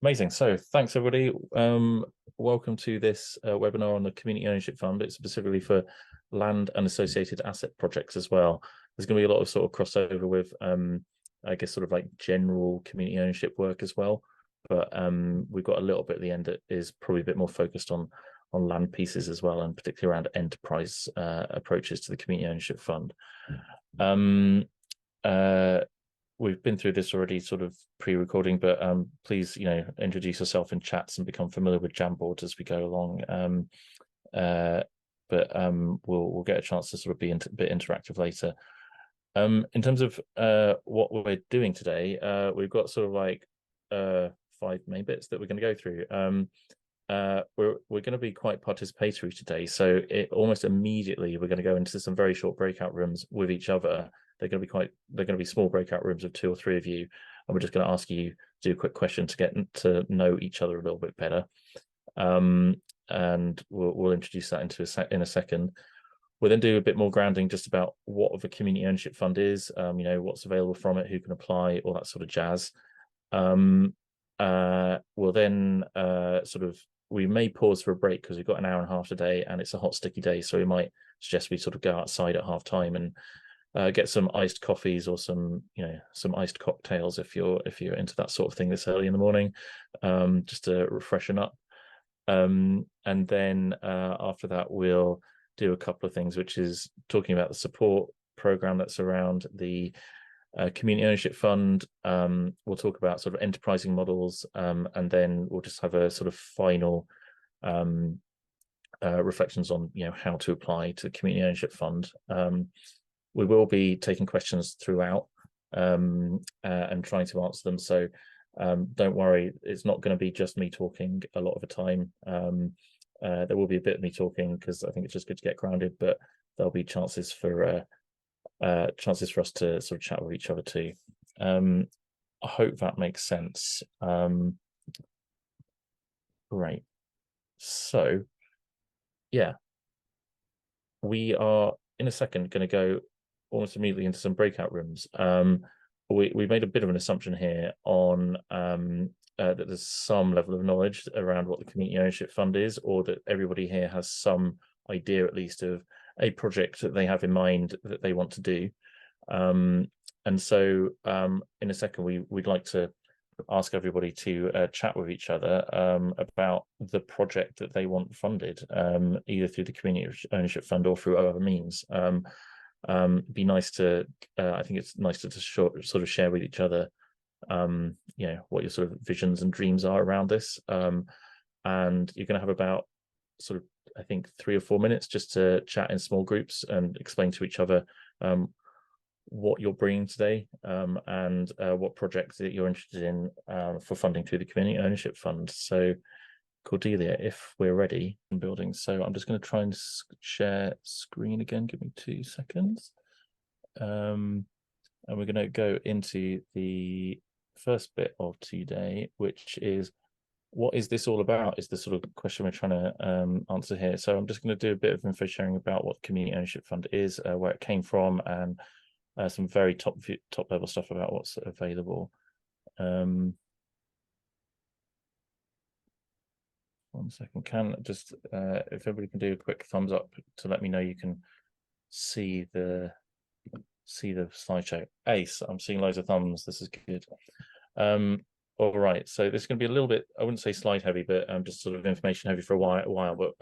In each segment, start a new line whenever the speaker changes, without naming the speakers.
Amazing. So thanks, everybody. Welcome to this webinar on the Community Ownership Fund. It's specifically for land and associated asset projects as well. There's going to be a lot of sort of crossover with, I guess, sort of like general community ownership work as well. But we've got a little bit at the end that is probably a bit more focused on land pieces as well, and particularly around enterprise approaches to the Community Ownership Fund. We've been through this already sort of pre-recording, but please, introduce yourself in chats and become familiar with Jamboard as we go along. We'll get a chance to sort of be a bit interactive later. In terms of what we're doing today, we've got sort of like 5 main bits that we're going to go through. We're going to be quite participatory today, so almost immediately we're going to go into some very short breakout rooms with each other. They're going to be small breakout rooms of 2 or 3 of you, and we're just going to ask you to do a quick question to get to know each other a little bit better. And we'll introduce that in a second. We'll then do a bit more grounding just about what the community ownership fund is, what's available from it, who can apply, all that sort of jazz. We'll then we may pause for a break because we've got an hour and a half today and it's a hot, sticky day. So we might suggest we sort of go outside at half time and get some iced coffees or some iced cocktails if you're into that sort of thing this early in the morning, just to freshen up. And then after that, we'll do a couple of things, which is talking about the support program that's around the community ownership fund. We'll talk about sort of enterprising models, and then we'll just have a sort of final reflections on how to apply to the community ownership fund. We will be taking questions throughout and trying to answer them. So don't worry, it's not going to be just me talking a lot of the time. There will be a bit of me talking because I think it's just good to get grounded, but there'll be chances for us to sort of chat with each other too. I hope that makes sense. Great. So yeah, we are in a second going to go almost immediately into some breakout rooms. We made a bit of an assumption here on that there's some level of knowledge around what the community ownership fund is, or that everybody here has some idea at least of a project that they have in mind that they want to do. And so in a second, we'd like to ask everybody to chat with each other about the project that they want funded, either through the community ownership fund or through other means. Be nice to I think it's nice to just sort of share with each other what your sort of visions and dreams are around this, and you're going to have about sort of, I think, 3 or 4 minutes just to chat in small groups and explain to each other what you're bringing today, and what projects that you're interested in for funding through the community ownership fund. So Cordelia, if we're ready in building. So I'm just going to try and share screen again. Give me 2 seconds. And we're going to go into the first bit of today, which is, what is this all about, is the sort of question we're trying to answer here. So I'm just going to do a bit of info sharing about what the Community Ownership Fund is, where it came from, and some very top level stuff about what's available. 1 second, if everybody can do a quick thumbs up to let me know you can see the slideshow. Ace, I'm seeing loads of thumbs. This is good. All right, so this is going to be a little bit, I wouldn't say slide heavy, but just sort of information heavy for a while. But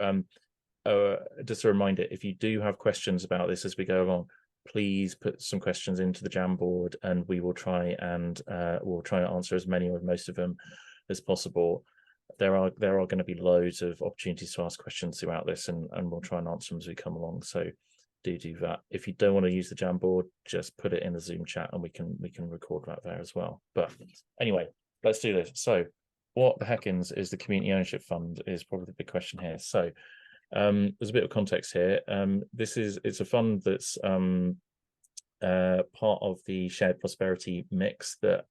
just a reminder, if you do have questions about this as we go along, please put some questions into the Jamboard, and we will try and answer as many or most of them as possible. There are going to be loads of opportunities to ask questions throughout this, and we'll try and answer them as we come along. So do that. If you don't want to use the Jamboard, just put it in the Zoom chat, and we can record that there as well. But anyway, let's do this. So what the heckins is the Community Ownership Fund is probably the big question here. So there's a bit of context here. It's a fund that's part of the shared prosperity mix that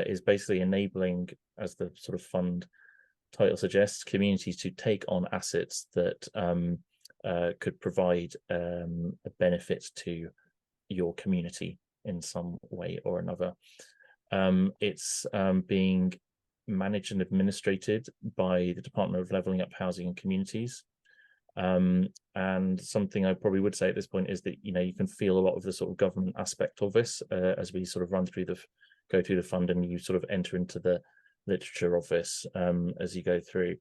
is basically enabling, as the sort of fund title suggests, communities to take on assets that could provide a benefit to your community in some way or another. It's being managed and administrated by the Department of Levelling Up Housing and Communities. And something I probably would say at this point is that, you know, you can feel a lot of the sort of government aspect of this as we sort of go through the fund, and you sort of enter into the literature of this as you go through.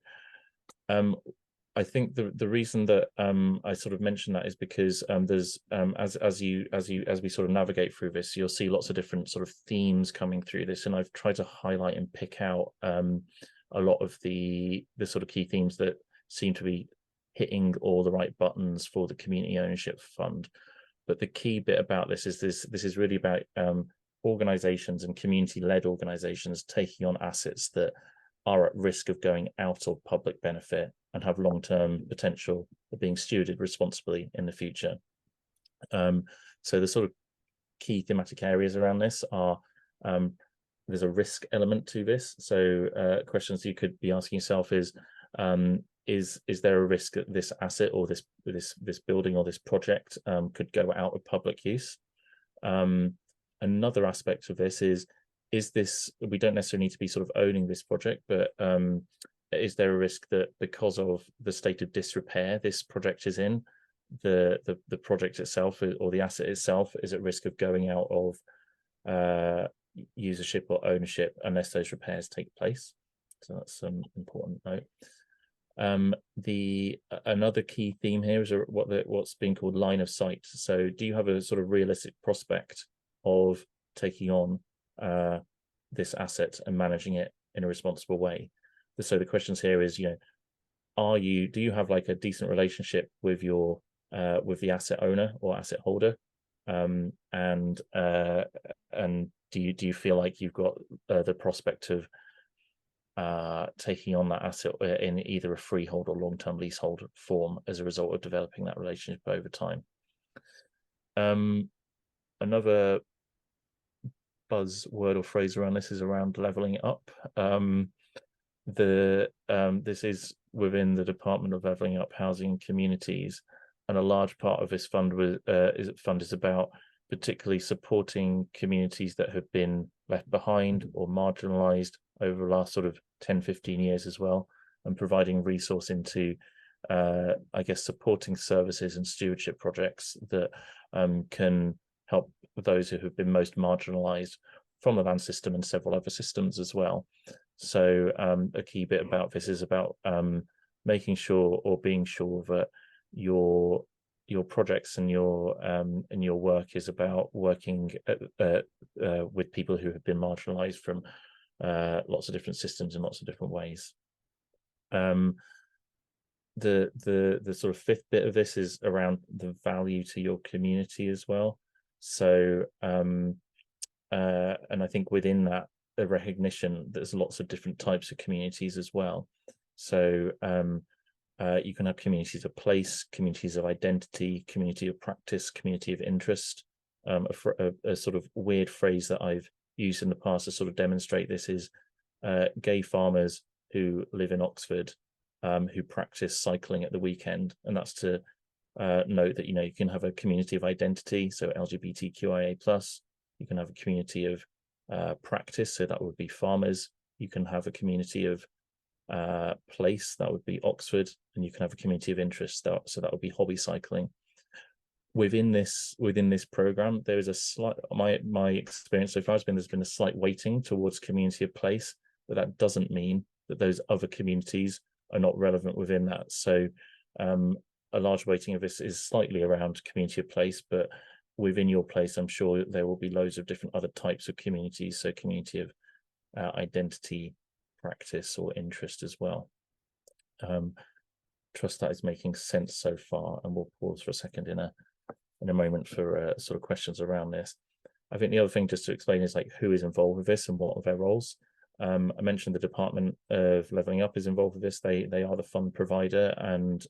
I think the reason that I sort of mentioned that is because there's as we sort of navigate through this, you'll see lots of different sort of themes coming through this, and I've tried to highlight and pick out a lot of the sort of key themes that seem to be hitting all the right buttons for the community ownership fund. But the key bit about this is really about organizations and community-led organizations taking on assets that are at risk of going out of public benefit and have long-term potential of being stewarded responsibly in the future. So the sort of key thematic areas around this are there's a risk element to this. So questions you could be asking yourself is there a risk that this asset or this building or this project could go out of public use? Another aspect of this is this, we don't necessarily need to be sort of owning this project, but is there a risk that because of the state of disrepair this project is in, the project itself or the asset itself is at risk of going out of usership or ownership unless those repairs take place? So that's an important note. Another key theme here is what's being called line of sight. So do you have a sort of realistic prospect of taking on this asset and managing it in a responsible way? So the questions here is, you know, do you have like a decent relationship with your with the asset owner or asset holder, and do you feel like you've got the prospect of taking on that asset in either a freehold or long-term leasehold form as a result of developing that relationship over time? Another buzzword or phrase around this is around levelling up. This is within the Department of Levelling Up Housing and Communities, and a large part of this fund is about particularly supporting communities that have been left behind or marginalized over the last sort of 10-15 years as well, and providing resource into I guess supporting services and stewardship projects that can help those who have been most marginalized from the land system and several other systems as well. So a key bit about this is about making sure or being sure that your projects and your work is about working with people who have been marginalized from lots of different systems in lots of different ways. The sort of fifth bit of this is around the value to your community as well. So and I think within that, the recognition there's lots of different types of communities as well. So you can have communities of place, communities of identity, community of practice, community of interest. A sort of weird phrase that I've used in the past to sort of demonstrate this is gay farmers who live in Oxford who practice cycling at the weekend. And that's to note that, you know, you can have a community of identity, so LGBTQIA+. You can have a community of practice, so that would be farmers. You can have a community of place, that would be Oxford, and you can have a community of interest, so that would be hobby cycling. Within this program, there is a slight, my experience so far has been there's been a slight weighting towards community of place, but that doesn't mean that those other communities are not relevant within that. So a large weighting of this is slightly around community of place, but within your place, I'm sure there will be loads of different other types of communities, so community of identity, practice, or interest as well. Trust that is making sense so far, and we'll pause for a second in a moment for sort of questions around this. I think the other thing just to explain is like who is involved with this and what are their roles. I mentioned the Department of Levelling Up is involved with this. They are the fund provider, and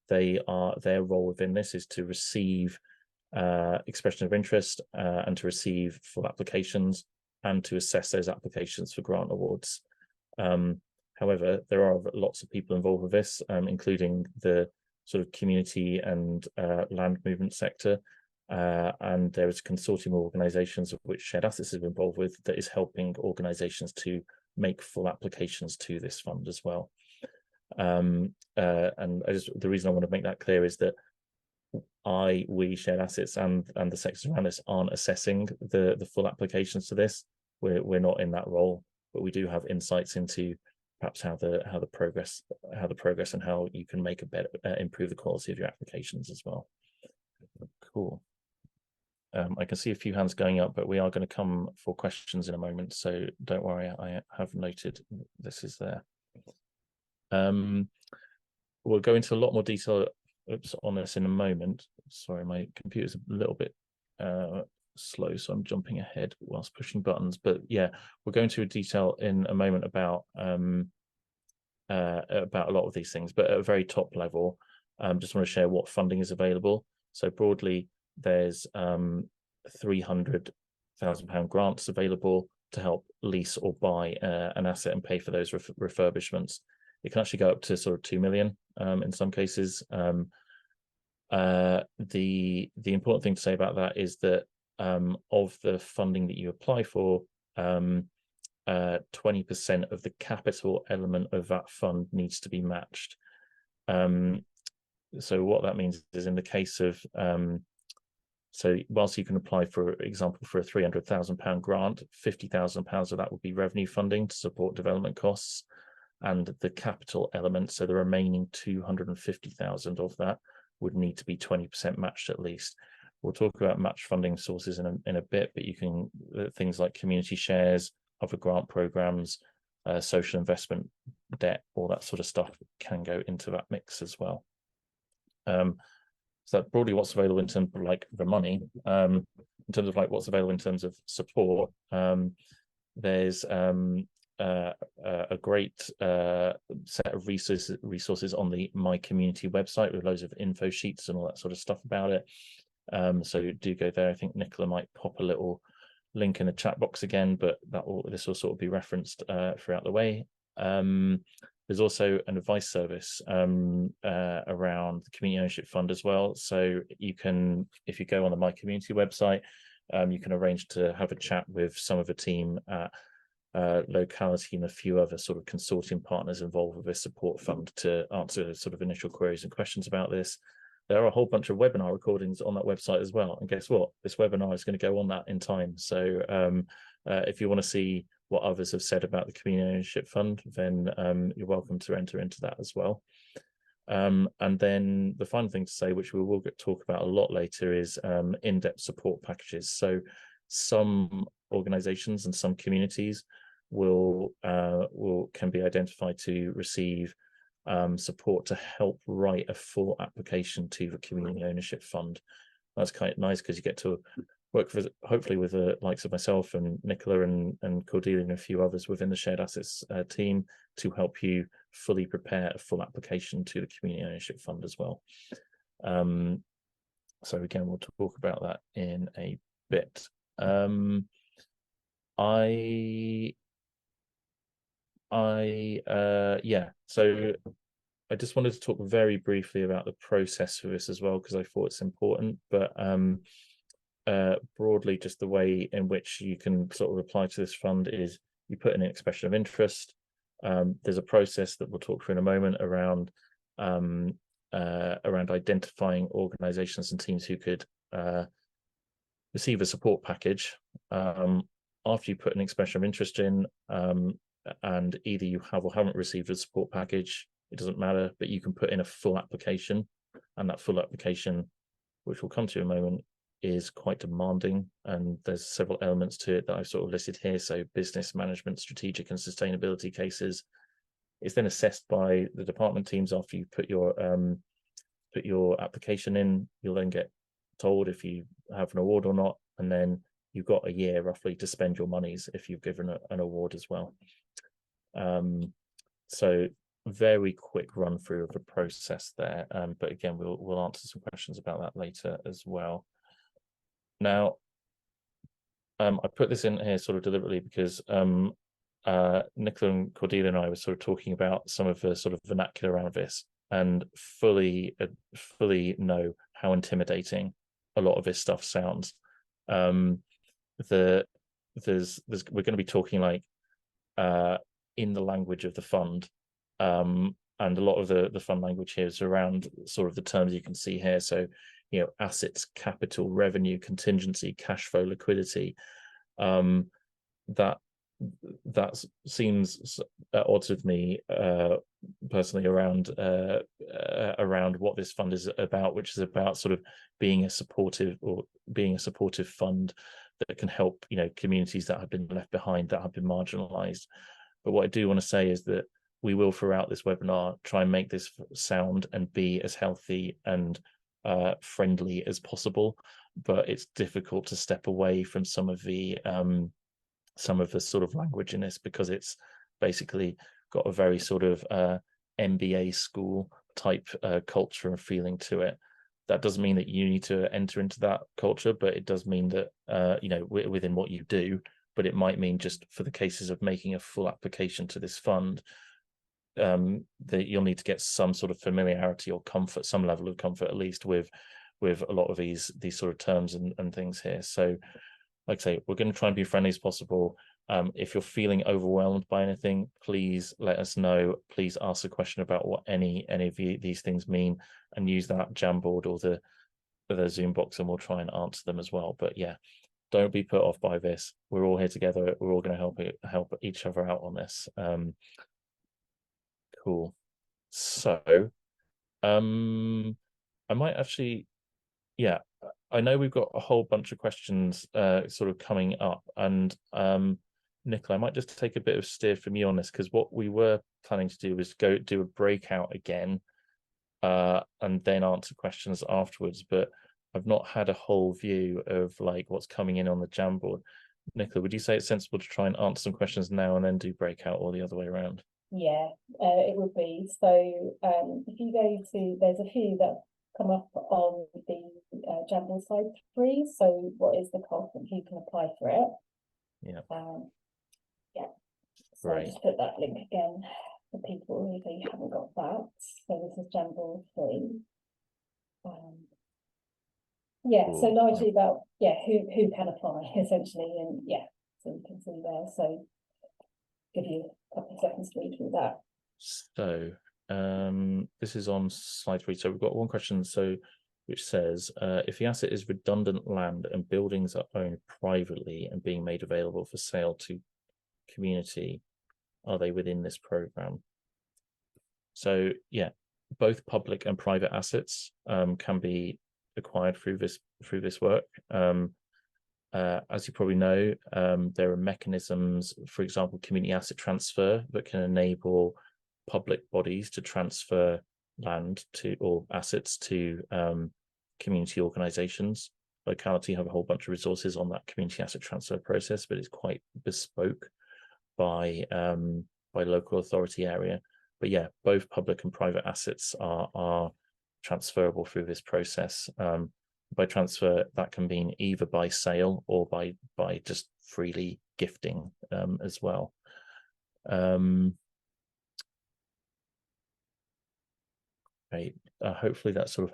their role within this is to receive expression of interest and to receive full applications and to assess those applications for grant awards. However, there are lots of people involved with this, including the sort of community and land movement sector. and there is a consortium of organizations of which Shared Assets is involved with that is helping organizations to make full applications to this fund as well. And the reason I want to make that clear is that we Shared Assets and the sectors around us aren't assessing the full applications to this. We're not in that role, but we do have insights into perhaps how the progress and how you can make a better improve the quality of your applications as well. Cool. I can see a few hands going up, but we are going to come for questions in a moment, so don't worry, I have noted this is there. We'll go into a lot more detail on this in a moment. Sorry, my computer's a little bit slow, so I'm jumping ahead whilst pushing buttons. But yeah, we'll go into detail in a moment about a lot of these things. But at a very top level, just want to share what funding is available. So broadly, there's £300,000 grants available to help lease or buy an asset and pay for those refurbishments. It can actually go up to sort of 2 million in some cases. The important thing to say about that is that of the funding that you apply for, 20% of the capital element of that fund needs to be matched. So what that means is, in the case of so whilst you can apply, for example, for a £300,000 grant, £50,000 of that would be revenue funding to support development costs, and the capital element, so the remaining 250,000 of that, would need to be 20% matched at least. We'll talk about match funding sources in a bit, but you can things like community shares, other grant programs, social investment debt, all that sort of stuff can go into that mix as well. So that broadly what's available in terms of like the money. In terms of like what's available in terms of support, there's a great set of resources on the My Community website with loads of info sheets and all that sort of stuff about it. So do go there. I think Nicola might pop a little link in the chat box again, but this will sort of be referenced throughout the way. There's also an advice service around the Community Ownership Fund as well. So you can, if you go on the My Community website, you can arrange to have a chat with some of the team at Locality and a few other sort of consortium partners involved with this support fund to answer sort of initial queries and questions about this. There are a whole bunch of webinar recordings on that website as well. And guess what? This webinar is going to go on that in time. So if you want to see what others have said about the Community Ownership Fund, then you're welcome to enter into that as well. And then the final thing to say, which we will talk about a lot later, is in-depth support packages. So some organizations and some communities can be identified to receive support to help write a full application to the Community Ownership Fund. That's kind of nice because you get to work hopefully with the likes of myself and Nicola and Cordelia and a few others within the Shared Assets team to help you fully prepare a full application to the Community Ownership Fund as well. So again, we'll talk about that in a bit. So I just wanted to talk very briefly about the process for this as well, because I thought it's important, but broadly, just the way in which you can sort of apply to this fund is you put in an expression of interest. There's a process that we'll talk through in a moment around identifying organizations and teams who could receive a support package. After you put an expression of interest in, and either you have or haven't received a support package, it doesn't matter, but you can put in a full application, and that full application, which we'll come to in a moment, is quite demanding, and there's several elements to it that I've sort of listed here. So business management, strategic and sustainability cases. It's then assessed by the department teams after you put your application in. You'll then get told if you have an award or not, and then you've got a year roughly to spend your monies if you've given an award as well. So very quick run through of the process there, but again, we'll answer some questions about that later as well. Now, I put this in here sort of deliberately because Nicola and Cordelia and I were sort of talking about some of the sort of vernacular around this, and fully know how intimidating a lot of this stuff sounds. We're going to be talking like in the language of the fund, and a lot of the fund language here is around sort of the terms you can see here. So, assets, capital, revenue, contingency, cash flow, liquidity. That seems at odds with me personally around what this fund is about, which is about sort of being a supportive fund that can help communities that have been left behind, that have been marginalized. But what I do want to say is that we will, throughout this webinar, try and make this sound and be as healthy and friendly as possible. But it's difficult to step away from some of the sort of language in this, because it's basically got a very sort of MBA school type culture and feeling to it. That doesn't mean that you need to enter into that culture, but it does mean that within what you do. But it might mean, just for the cases of making a full application to this fund, that you'll need to get some sort of familiarity or comfort, some level of comfort at least, with a lot of these sort of terms and things here. So, like I say, we're going to try and be friendly as possible. If you're feeling overwhelmed by anything, please let us know. Please ask a question about what any of these things mean, and use that Jamboard or the Zoom box, and we'll try and answer them as well. But yeah, don't be put off by this. We're all here together. We're all going to help each other out on this. Cool. So, I might actually, yeah, I know we've got a whole bunch of questions sort of coming up, and Nicola, I might just take a bit of steer from you on this, because what we were planning to do was go do a breakout again and then answer questions afterwards, but I've not had a whole view of like what's coming in on the Jamboard. Nicola, would you say it's sensible to try and answer some questions now and then do breakout, or the other way around?
Yeah, it would be. So if you go to, there's a few that come up on the Jamboard side 3. So what is the cost and who can apply for it?
Yeah.
Yeah. So I'll just put that link again for people if they haven't got that. So this is Jamboard 3. Yeah, so largely about who can apply essentially, and so you can see there. So give you a couple of seconds to read through that.
So this is on slide 3. So we've got one question, which says, if the asset is redundant land and buildings are owned privately and being made available for sale to community, are they within this program? So yeah, both public and private assets can be acquired through this work. As you probably know, there are mechanisms, for example, community asset transfer, that can enable public bodies to transfer land or assets to community organizations. Locality have a whole bunch of resources on that community asset transfer process, but it's quite bespoke by local authority area. But yeah, both public and private assets are transferable through this process. By transfer, that can mean either by sale or by just freely gifting as well. Right. Hopefully that sort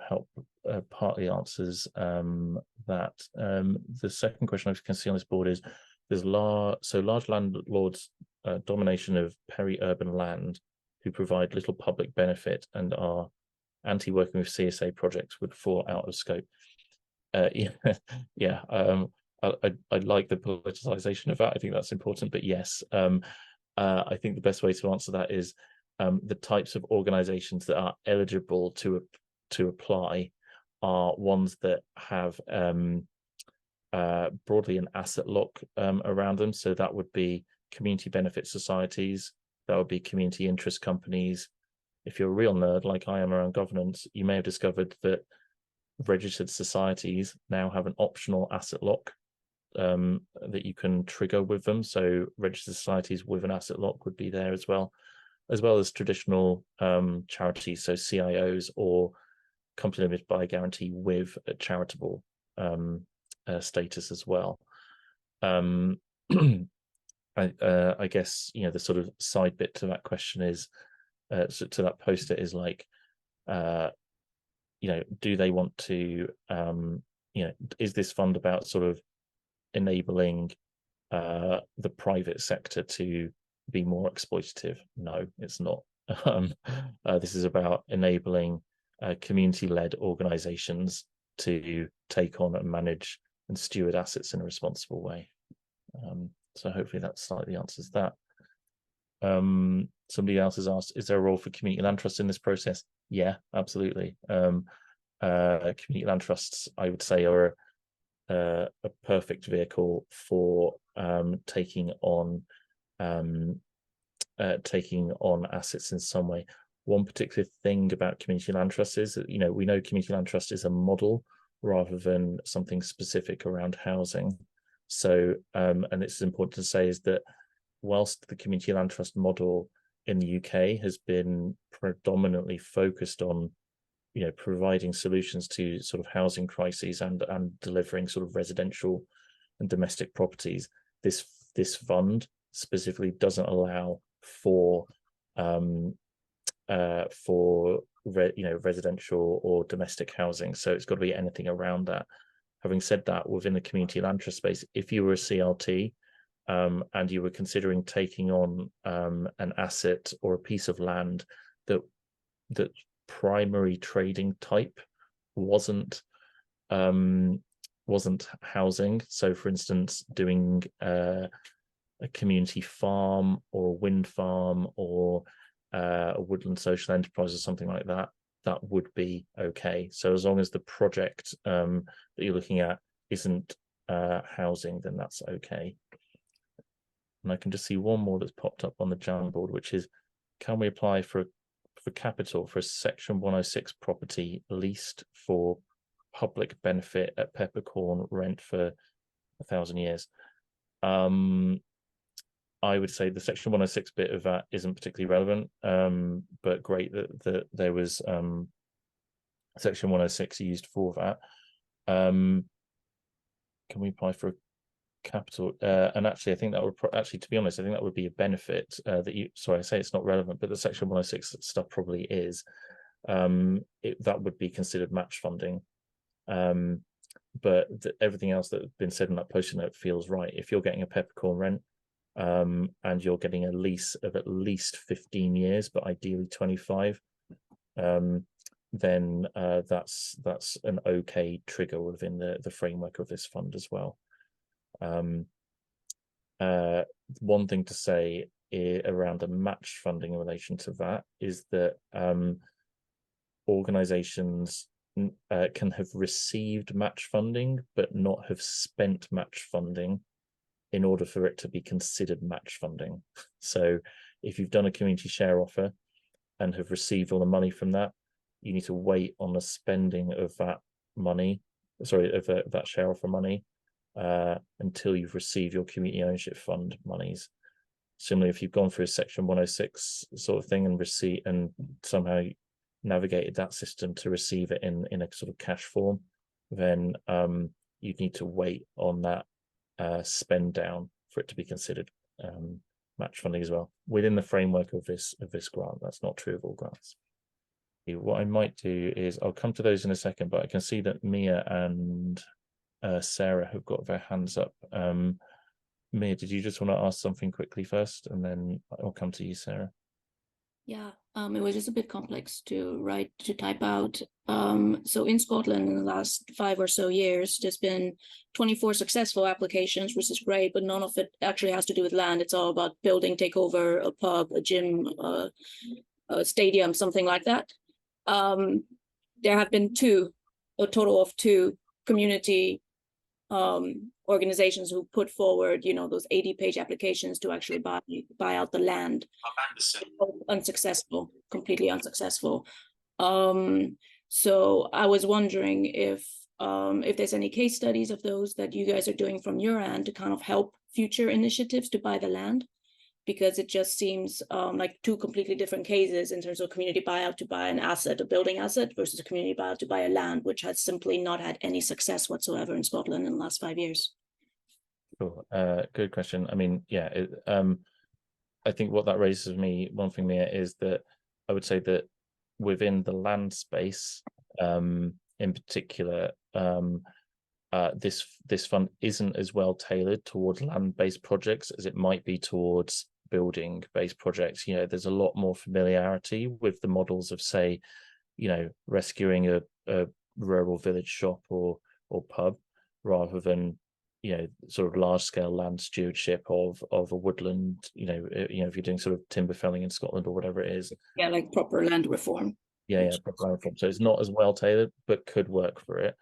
of partly answers that. The second question I can see on this board is, there's large landlords' domination of peri-urban land who provide little public benefit and are anti-working with CSA projects would fall out of scope. I like the politicization of that. I think that's important, but yes, I think the best way to answer that is the types of organizations that are eligible to apply are ones that have broadly an asset lock around them. So that would be community benefit societies, that would be community interest companies. If you're a real nerd like I am around governance, you may have discovered that registered societies now have an optional asset lock that you can trigger with them. So registered societies with an asset lock would be there as well as traditional charities, so CIOs or company limited by guarantee with a charitable status as well. I guess the sort of side bit to that question is, to that poster is like, do they want to is this fund about sort of enabling the private sector to be more exploitative? No, it's not. This is about enabling community-led organizations to take on and manage and steward assets in a responsible way. So hopefully that slightly answers that. Somebody else has asked, is there a role for community land trusts in this process? Yeah, absolutely. Community land trusts, I would say, are a perfect vehicle for taking on assets in some way. One particular thing about community land trusts is that, we know community land trust is a model rather than something specific around housing. So, and it's important to say is that whilst the community land trust model in the UK has been predominantly focused on, providing solutions to sort of housing crises and delivering sort of residential and domestic properties, this fund specifically doesn't allow for residential or domestic housing. So it's got to be anything around that. Having said that, within the community land trust space, if you were a CLT and you were considering taking on an asset or a piece of land that primary trading type wasn't housing, so for instance doing a community farm or a wind farm or a woodland social enterprise or something like that, that would be okay. So as long as the project that you're looking at isn't housing, then that's okay. And I can just see one more that's popped up on the Jamboard, which is, can we apply for capital for a Section 106 property leased for public benefit at peppercorn rent for 1,000 years? I would say the Section 106 bit of that isn't particularly relevant, but great that there was Section 106 used for that. Can we apply for a capital? And actually, I think that would to be honest, I think that would be a benefit that you. Sorry, I say it's not relevant, but the Section 106 stuff probably is. That would be considered match funding. But everything else that has been said in that post-it note feels right. If you're getting a peppercorn rent and you're getting a lease of at least 15 years, but ideally 25, then that's an okay trigger within the framework of this fund as well. One thing to say around the match funding in relation to that is that organizations can have received match funding but not have spent match funding in order for it to be considered match funding. So if you've done a community share offer and have received all the money from that, you need to wait on the spending of that money, that share offer money, until you've received your community ownership fund monies. Similarly, if you've gone through a Section 106 sort of thing and somehow navigated that system to receive it in a sort of cash form, then you'd need to wait on that spend down for it to be considered match funding as well within the framework of this grant. That's not true of all grants. What I might do is I'll come to those in a second, but I can see that Mia and Sarah have got their hands up. Mia, did you just want to ask something quickly first, and then I'll come to you, Sarah?
Yeah, it was just a bit complex to type out. So in Scotland in the last 5 or so years, there's been 24 successful applications, which is great, but none of it actually has to do with land. It's all about building, takeover, a pub, a gym, a stadium, something like that. There have been a total of two community organizations who put forward, those 80-page applications to actually buy out the land. Unsuccessful, completely unsuccessful. So I was wondering if there's any case studies of those that you guys are doing from your end to kind of help future initiatives to buy the land, because it just seems like two completely different cases in terms of community buyout to buy an asset, a building asset, versus a community buyout to buy a land, which has simply not had any success whatsoever in Scotland in the last 5 years.
Sure. Good question. I mean, yeah, I think what that raises me, one thing there is that I would say that within the land space, in particular, this fund isn't as well tailored towards land-based projects as it might be towards building-based projects. You know, there's a lot more familiarity with the models of, say, you know, rescuing a rural village shop or pub, rather than, you know, sort of large-scale land stewardship of a woodland. You know, if you're doing sort of timber felling in Scotland or whatever it is.
Yeah, like proper land reform.
Yeah, proper land reform. So it's not as well tailored, but could work for it.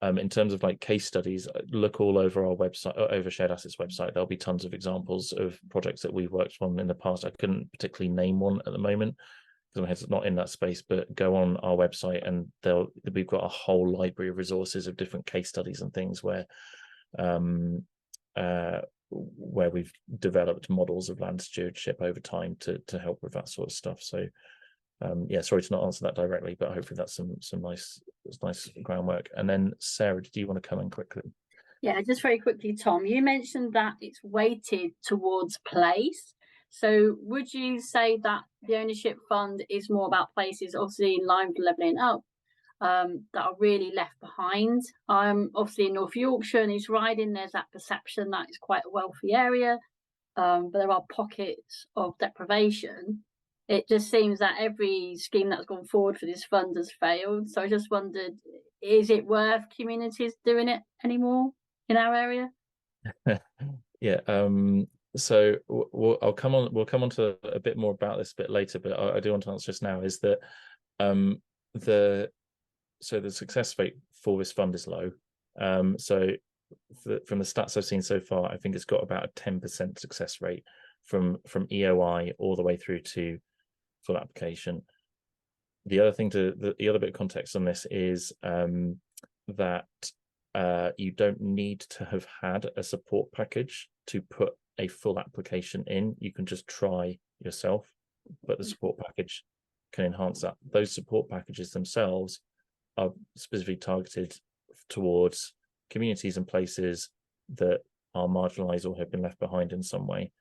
In terms of like case studies, look all over our website, over Shared Assets website. There'll be tons of examples of projects that we've worked on in the past. I couldn't particularly name one at the moment because my head's not in that space, but go on our website and we've got a whole library of resources of different case studies and things where we've developed models of land stewardship over time to help with that sort of stuff. So yeah, sorry to not answer that directly, but hopefully that's some nice groundwork. And then Sarah, did you want to come in quickly?
Yeah, just very quickly, Tom, you mentioned that it's weighted towards place. So would you say that the ownership fund is more about places, obviously in line with levelling up, that are really left behind? Obviously in North Yorkshire and East Riding, there's that perception that it's quite a wealthy area, but there are pockets of deprivation. It just seems that every scheme that's gone forward for this fund has failed. So I just wondered, is it worth communities doing it anymore in our area?
Yeah. So we'll come on to a bit more about this a bit later, but I do want to answer just now is that the success rate for this fund is low. So from the stats I've seen so far, I think it's got about a 10% success rate from EOI all the way through to full application. The other bit of context on this is that you don't need to have had a support package to put a full application in. You can just try yourself, but the support package can enhance that. Those support packages themselves are specifically targeted towards communities and places that are marginalized or have been left behind in some way.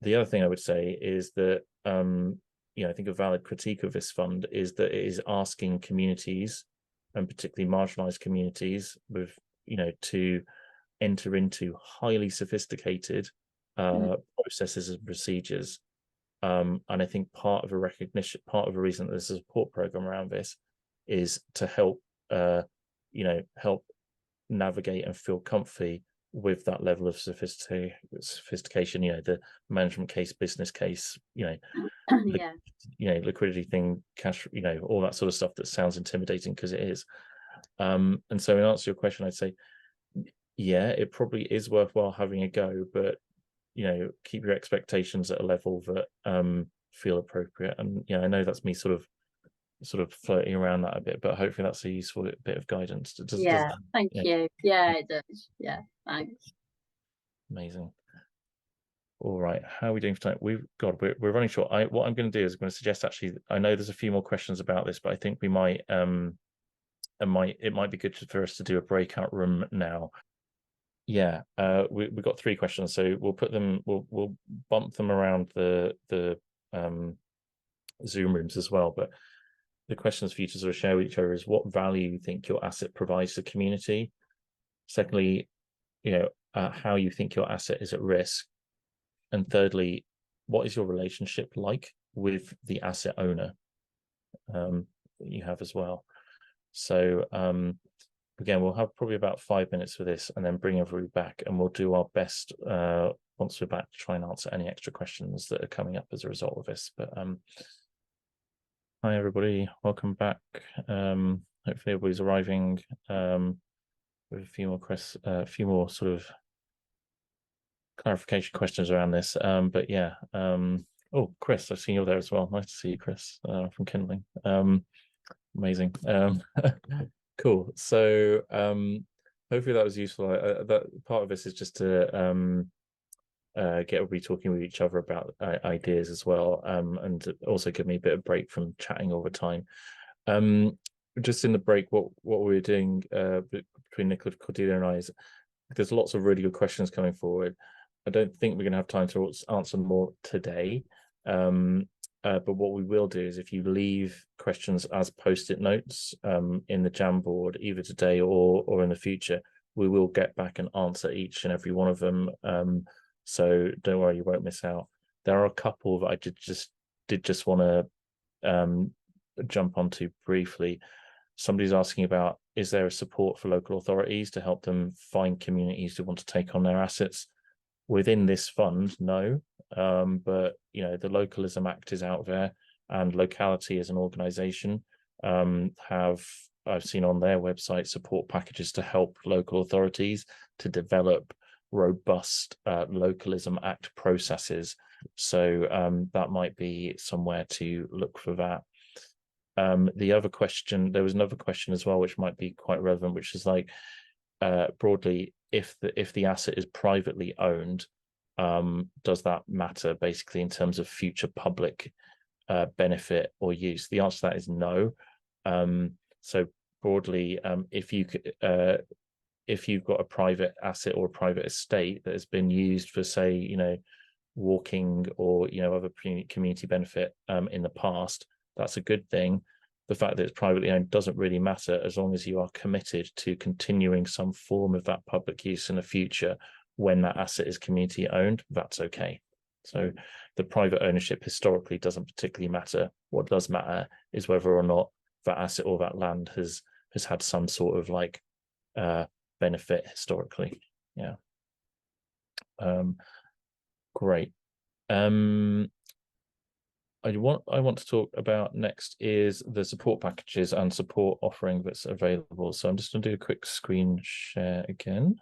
The other thing I would say is that I think a valid critique of this fund is that it is asking communities, and particularly marginalized communities, with to enter into highly sophisticated processes and procedures. And I think part of a reason that there's a support program around this is to help help navigate and feel comfy with that level of sophistication, the management case, business case, liquidity thing, cash, all that sort of stuff that sounds intimidating, because it is. And so in answer to your question, I'd say, yeah, it probably is worthwhile having a go, but keep your expectations at a level that feel appropriate. And I know that's me sort of floating around that a bit, but hopefully that's a useful bit of guidance.
Thank you. Yeah, it does. Yeah, thanks.
Amazing. All right, how are we doing for time? We're running short. What I'm going to do is I'm going to suggest, actually, I know there's a few more questions about this, but I think we might it might be good for us to do a breakout room now. Yeah, we've got 3 questions, so we'll put them, we'll bump them around the Zoom rooms as well. But the questions for you to sort of share with each other is, what value you think your asset provides to the community? Secondly, how you think your asset is at risk. And thirdly, what is your relationship like with the asset owner that you have as well? So again, we'll have probably about 5 minutes for this, and then bring everybody back, and we'll do our best once we're back to try and answer any extra questions that are coming up as a result of this. But hi everybody, welcome back. Hopefully everybody's arriving with a few more sort of clarification questions around this. But yeah, oh, Chris, I've seen you there as well. Nice to see you, Chris, from Kindling. Amazing. Cool. So hopefully that was useful. That part of this is just to get everybody talking with each other about ideas as well, and also give me a bit of break from chatting all the time. Just in the break, what we were doing between Nicola, Cordelia and I is, there's lots of really good questions coming forward. I don't think we're going to have time to answer more today, but what we will do is if you leave questions as post-it notes in the Jamboard, either today or in the future, we will get back and answer each and every one of them. So don't worry, you won't miss out. There are a couple that I did just want to jump onto briefly. Somebody's asking about, is there a support for local authorities to help them find communities who want to take on their assets? Within this fund, no. But the Localism Act is out there, and Locality as an organisation I've seen on their website support packages to help local authorities to develop robust Localism Act processes. So that might be somewhere to look for that. The other question, there was another question as well, which might be quite relevant, which is like broadly, if the asset is privately owned, does that matter basically in terms of future public benefit or use? The answer to that is no. So broadly, if you've got a private asset or a private estate that has been used for, say, walking or other community benefit in the past, that's a good thing. The fact that it's privately owned doesn't really matter as long as you are committed to continuing some form of that public use in the future. When that asset is community owned, that's okay. So the private ownership historically doesn't particularly matter. What does matter is whether or not that asset or that land has had some sort of like benefit historically. Yeah. Great. I want to talk about next is the support packages and support offering that's available. So I'm just going to do a quick screen share again.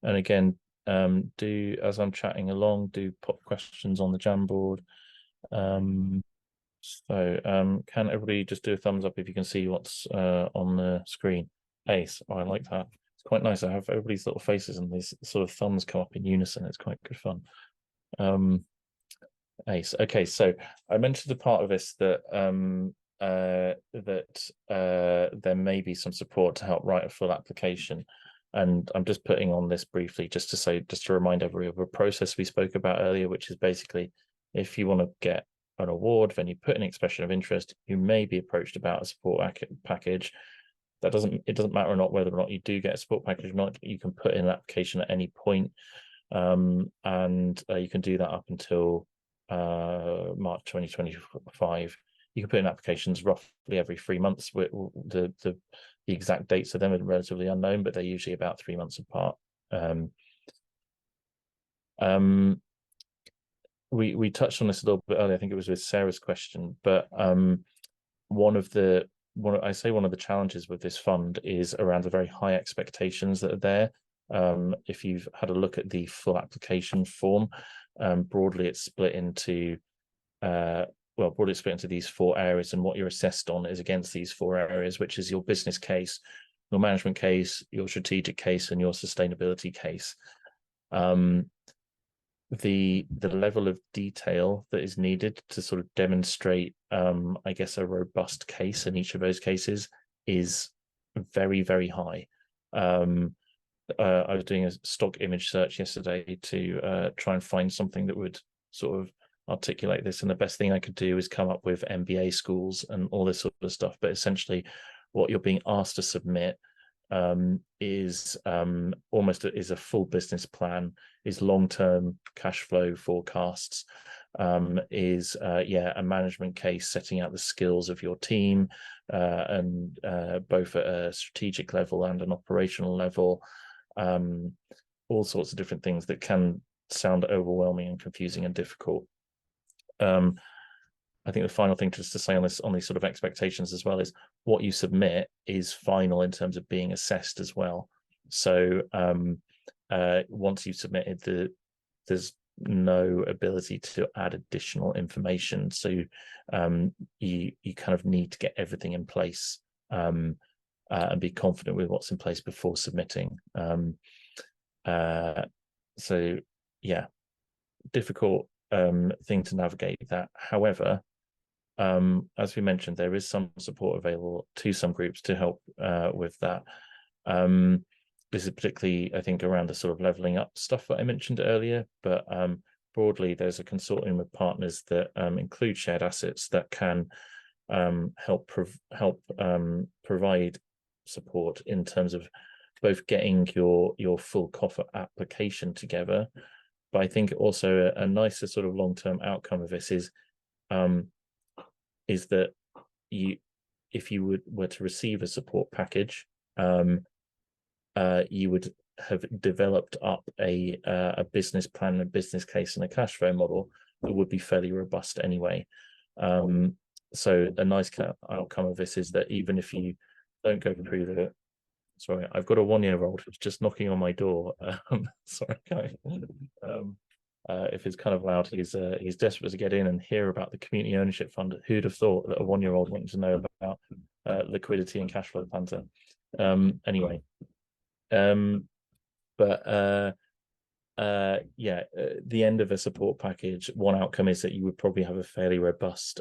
And again, do, as I'm chatting along, do pop questions on the Jamboard. Can everybody just do a thumbs up if you can see what's on the screen? Ace, oh, I like that. It's quite nice. I have everybody's little faces and these sort of thumbs come up in unison. It's quite good fun. Ace. Okay, so I mentioned a part of this that there may be some support to help write a full application, and I'm just putting on this briefly just to remind everybody of a process we spoke about earlier, which is basically if you want to get an award, then you put an expression of interest. You may be approached about a support package. It doesn't matter or not whether or not you do get a support package or not. You can put in an application at any point, and you can do that up until March 2025. You can put in applications roughly every 3 months. The exact dates of them are relatively unknown, but they're usually about 3 months apart. We touched on this a little bit earlier. I think it was with Sarah's question, but one of the challenges with this fund is around the very high expectations that are there. If you've had a look at the full application form, broadly it's split into these 4 areas, and what you're assessed on is against these 4 areas, which is your business case, your management case, your strategic case, and your sustainability case. The level of detail that is needed to sort of demonstrate, I guess, a robust case in each of those cases is very, very high. I was doing a stock image search yesterday to try and find something that would sort of articulate this, and the best thing I could do is come up with MBA schools and all this sort of stuff. But essentially what you're being asked to submit is a full business plan, is long-term cash flow forecasts, is a management case setting out the skills of your team, and both at a strategic level and an operational level, all sorts of different things that can sound overwhelming and confusing and difficult. I think the final thing just to say on these sort of expectations as well is what you submit is final in terms of being assessed as well. So once you've submitted, there's no ability to add additional information. So you kind of need to get everything in place and be confident with what's in place before submitting. So yeah, difficult thing to navigate that. However, as we mentioned, there is some support available to some groups to help with that. This is particularly, I think, around the sort of leveling up stuff that I mentioned earlier, but broadly, there's a consortium of partners that include shared assets that can help provide support in terms of both getting your full COFA application together. But I think also a nicer sort of long-term outcome of this is that if you were to receive a support package, you would have developed up a business plan, a business case, and a cash flow model that would be fairly robust anyway. So a nice outcome of this is that even if you don't go through the, sorry, I've got a 1-year-old who's just knocking on my door. Sorry, if it's kind of loud, he's desperate to get in and hear about the community ownership fund. Who'd have thought that a 1-year-old wanted to know about liquidity and cash flow plans? Anyway, the end of a support package, one outcome is that you would probably have a fairly robust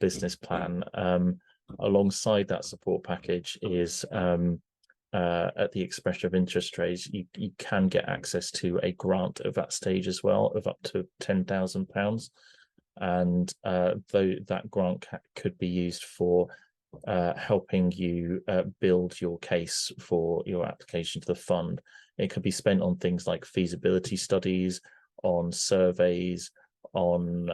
business plan. Alongside that support package is at the expression of interest rates, you can get access to a grant at that stage as well of up to £10,000, and though that grant could be used for helping you build your case for your application to the fund. It could be spent on things like feasibility studies, on surveys, on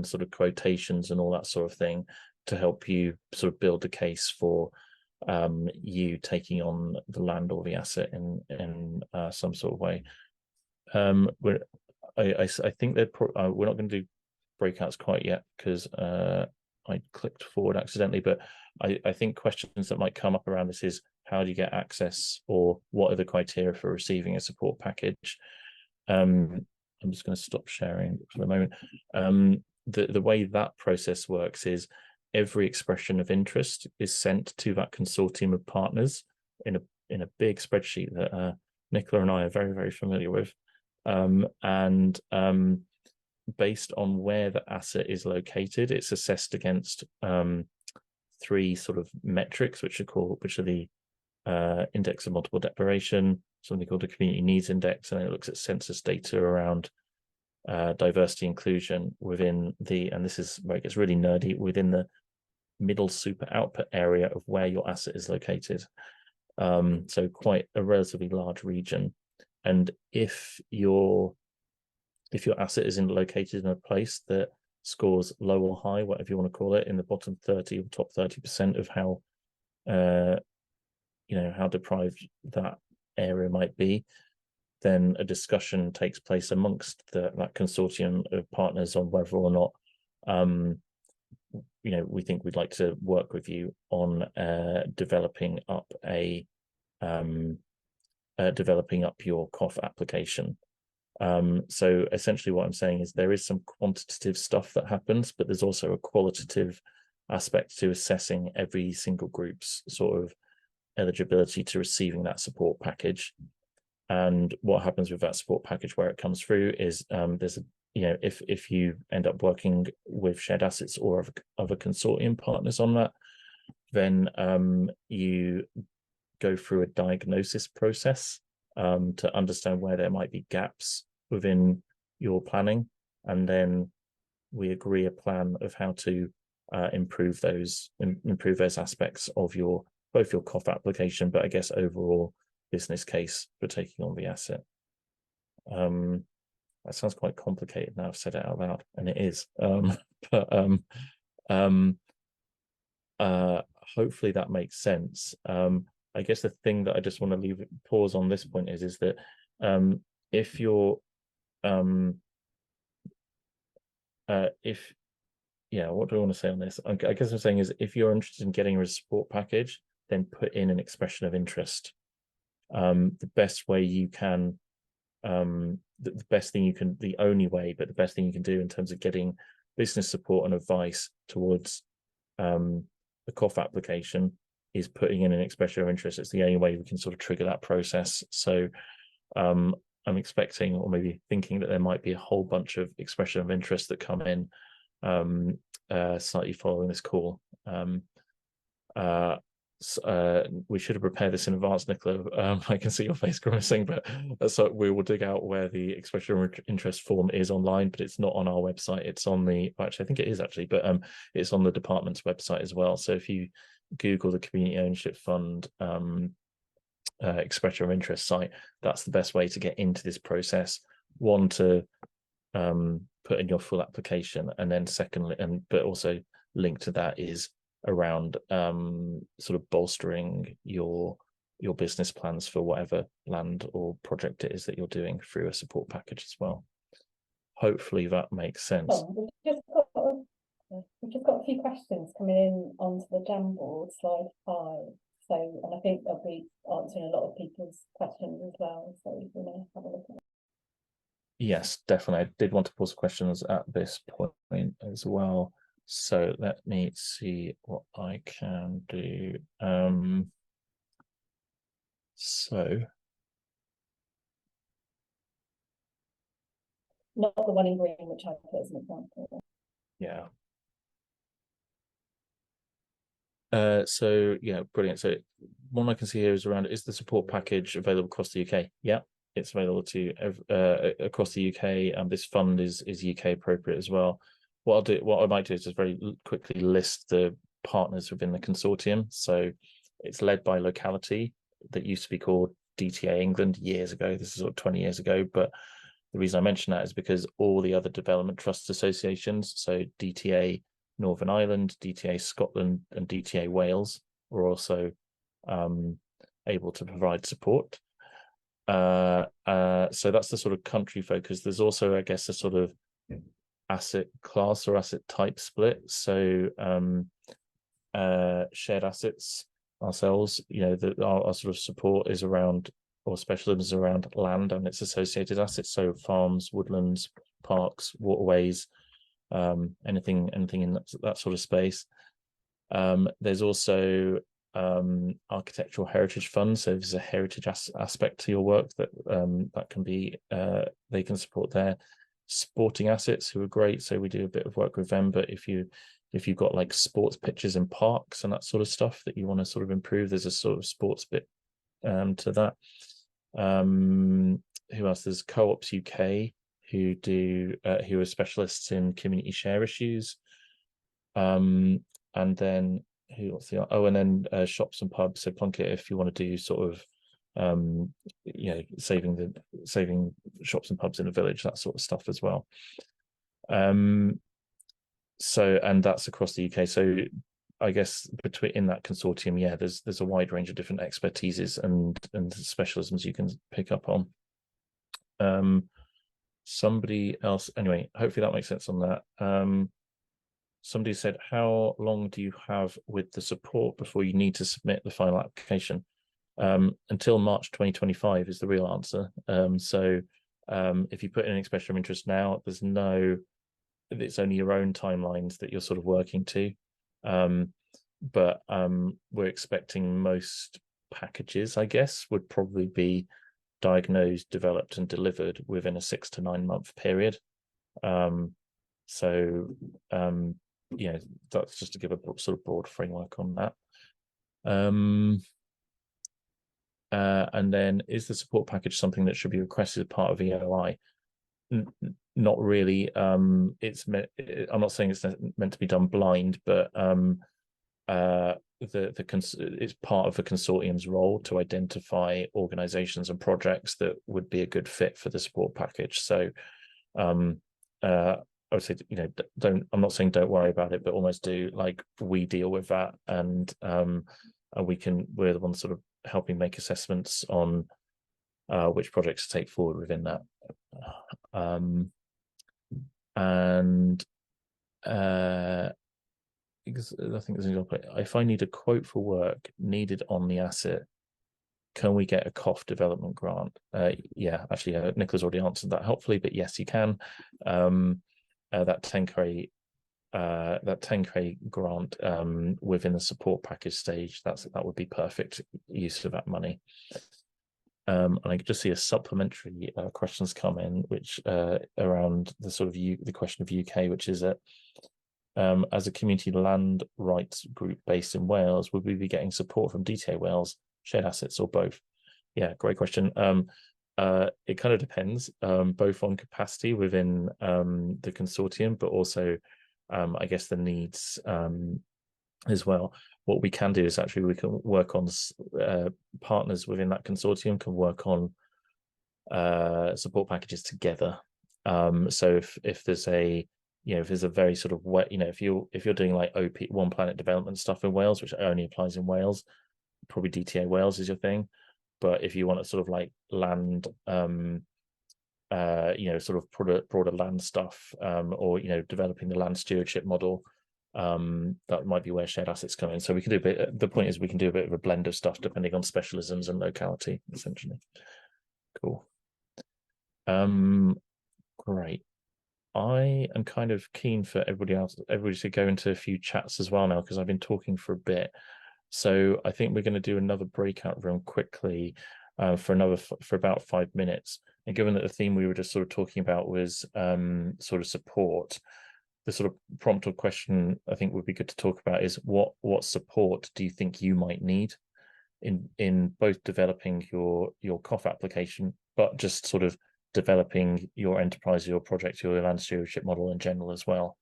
sort of quotations and all that sort of thing to help you sort of build a case for you taking on the land or the asset in some sort of way. I think that we're not going to do breakouts quite yet because I clicked forward accidentally, but I think questions that might come up around this is how do you get access, or what are the criteria for receiving a support package? I'm just going to stop sharing for the moment. The way that process works is every expression of interest is sent to that consortium of partners in a big spreadsheet that Nicola and I are very, very familiar with, and based on where the asset is located, it's assessed against 3 sort of metrics, which are the index of multiple declaration, something called the community needs index, and it looks at census data around diversity inclusion within and this is where it gets really nerdy, within the middle super output area of where your asset is located. So quite a relatively large region. And if your asset is located in a place that scores low or high, whatever you want to call it, in the bottom 30 or top 30% of how how deprived that area might be, then a discussion takes place amongst that consortium of partners on whether or not we think we'd like to work with you on developing up your COF application. So essentially what I'm saying is there is some quantitative stuff that happens, but there's also a qualitative aspect to assessing every single group's sort of eligibility to receiving that support package. And what happens with that support package where it comes through is there's if you end up working with shared assets or other consortium partners on that, then you go through a diagnosis process to understand where there might be gaps within your planning, and then we agree a plan of how to improve those aspects of both your COF application, but I guess overall business case for taking on the asset. That sounds quite complicated now I've said it out loud, and it is. Hopefully that makes sense. I guess the thing that I just want to pause on this point is that if you're what do I want to say on this? I guess I'm saying is if you're interested in getting a support package, then put in an expression of interest. The best way you can, the best thing you can, the only way, but the best thing you can do in terms of getting business support and advice towards the COF application is putting in an expression of interest. It's the only way we can sort of trigger that process. So I'm expecting, or maybe thinking, that there might be a whole bunch of expression of interest that come in slightly following this call. we should have prepared this in advance, Nicola. I can see your face grimacing, but so we will dig out where the expression of interest form is online, but it's not on our website. It's on actually, I think it is actually, but it's on the department's website as well. So if you Google the Community Ownership Fund expression of interest site, that's the best way to get into this process. One, to put in your full application, and then secondly, but also linked to that is around sort of bolstering your business plans for whatever land or project it is that you're doing through a support package as well. Hopefully that makes sense.
Oh, we've just got a few questions coming in onto the Jamboard, slide 5. So, and I think they'll be answering a lot of people's questions as well. So we're going to have a look at it.
Yes, definitely. I did want to pose questions at this point as well. So let me see what I can do. So
Not the one in green, which I put as an example.
yeah. So yeah, brilliant. So one I can see here is around, is the support package available across the UK? Yeah, it's available to across the UK, and this fund is UK appropriate as well. What I might do is just very quickly list the partners within the consortium. So it's led by locality that used to be called DTA England years ago. This is sort of 20 years ago, but the reason I mention that is because all the other development trust associations, so DTA Northern Ireland, DTA Scotland, and DTA Wales, were also able to provide support. So that's the sort of country focus. There's also, I guess, a sort of asset class or asset type split. So shared assets ourselves, our sort of support is around, or specialism is around land and its associated assets. So farms, woodlands, parks, waterways, anything in that sort of space. There's also architectural heritage funds. So if there's a heritage aspect to your work that can be they can support there. Sporting assets, who are great, so we do a bit of work with them. But if you've got like sports pitches in parks and that sort of stuff that you want to sort of improve, there's a sort of sports bit to that. Who else? There's Co-ops UK, who are specialists in community share issues. And then and then shops and pubs. So Plunkett, if you want to do sort of saving shops and pubs in a village, that sort of stuff as well. So, and that's across the UK. So I guess in that consortium, yeah, there's a wide range of different expertises and specialisms you can pick up on. Somebody else, anyway, hopefully that makes sense on that. Somebody said, how long do you have with the support before you need to submit the final application? Until March 2025 is the real answer. So if you put in an expression of interest now, it's only your own timelines that you're sort of working to. But we're expecting most packages, I guess, would probably be diagnosed, developed, and delivered within a 6 to 9 month period. That's just to give a sort of broad framework on that. And then, is the support package something that should be requested as part of EOI? Not really. I'm not saying it's meant to be done blind, but it's part of the consortium's role to identify organizations and projects that would be a good fit for the support package. So I would say, I'm not saying don't worry about it, but almost do. Like, we deal with that, and we're the ones sort of helping make assessments on which projects to take forward within that. Because I think there's an example. If I need a quote for work needed on the asset, can we get a COF development grant? Yeah, actually, Nicola's already answered that helpfully, but yes, you can. That 10K grant within the support package stage, that would be perfect use of that money. And I could just see a supplementary questions come in, which around the sort of the question of UK, which is that as a community land rights group based in Wales, would we be getting support from DTA Wales, shared assets, or both? Yeah, great question. It kind of depends, both on capacity within the consortium, but also, I guess, the needs as well. What we can do is actually we can work on partners within that consortium can work on support packages together. So if there's a if there's a very sort of wet, if you're doing like OP One Planet development stuff in Wales, which only applies in Wales, probably DTA Wales is your thing. But if you want to sort of like land sort of broader land stuff, or developing the land stewardship model, that might be where shared assets come in. So we can do the point is we can do a bit of a blend of stuff depending on specialisms and locality, essentially. Cool. Great. I am kind of keen for everybody to go into a few chats as well now, because I've been talking for a bit. So I think we're going to do another breakout room quickly for about 5 minutes. And given that the theme we were just sort of talking about was sort of support, the sort of prompt or question I think would be good to talk about is what support do you think you might need in both developing your COF application, but just sort of developing your enterprise, your project, your land stewardship model in general as well.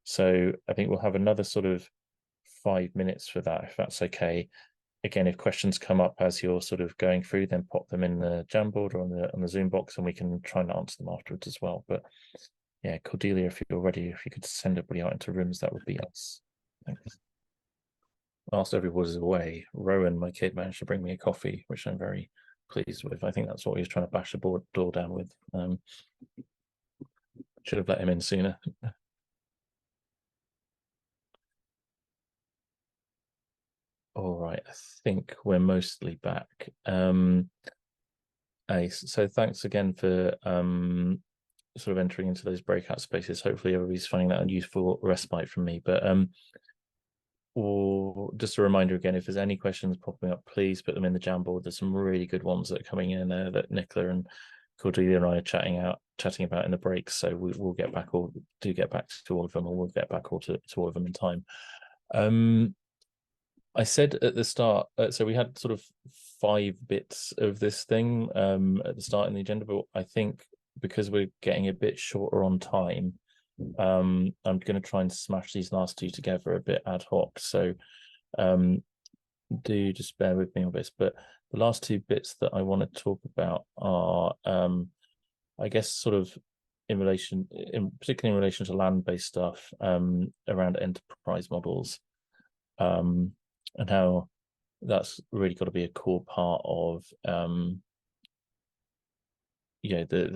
So I think we'll have another sort of 5 minutes for that, if that's okay. Again, if questions come up as you're sort of going through, then pop them in the Jamboard or on the Zoom box, and we can try and answer them afterwards as well. But yeah, Cordelia, if you're ready, if you could send everybody out into rooms, that would be us. Thanks. Whilst everybody was away, Rowan, my kid, managed to bring me a coffee, which I'm very pleased with. I think that's what he was trying to bash the door down with. Should have let him in sooner. All right, I think we're mostly back. So thanks again for sort of entering into those breakout spaces. Hopefully everybody's finding that a useful respite from me. But or just a reminder again, if there's any questions popping up, please put them in the Jamboard. There's some really good ones that are coming in there that Nicola and Cordelia and I are chatting about in the breaks. So we'll get back to all of them, or we'll get back to all of them in time. I said at the start, so we had sort of 5 bits of this thing at the start in the agenda, but I think because we're getting a bit shorter on time, I'm going to try and smash these last 2 together a bit ad hoc. So do just bear with me on this. But the last 2 bits that I want to talk about are, I guess, sort of particularly in relation to land-based stuff, around enterprise models. And how that's really got to be a core part of the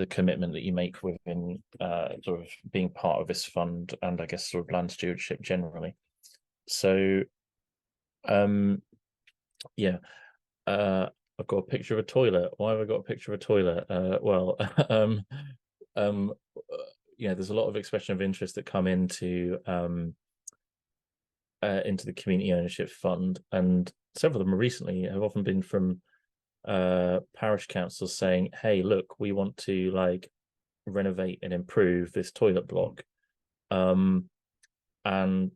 commitment that you make within sort of being part of this fund, and I guess sort of land stewardship generally. So I've got a picture of a toilet. Why have I got a picture of a toilet? There's a lot of expression of interest that come into the community ownership fund, and several of them recently have often been from parish councils saying, hey, look, we want to like renovate and improve this toilet block, and